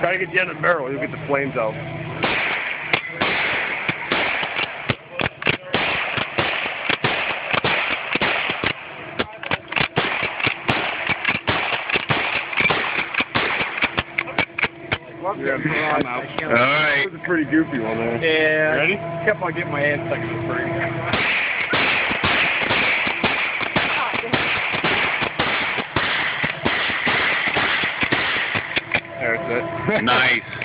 Try to get the end of the barrel. You'll get the flames out. Yeah, I'm out. All right. That was a pretty goofy one there. Yeah. Ready? Kept on getting my hand stuck in the spring. There's it. Nice.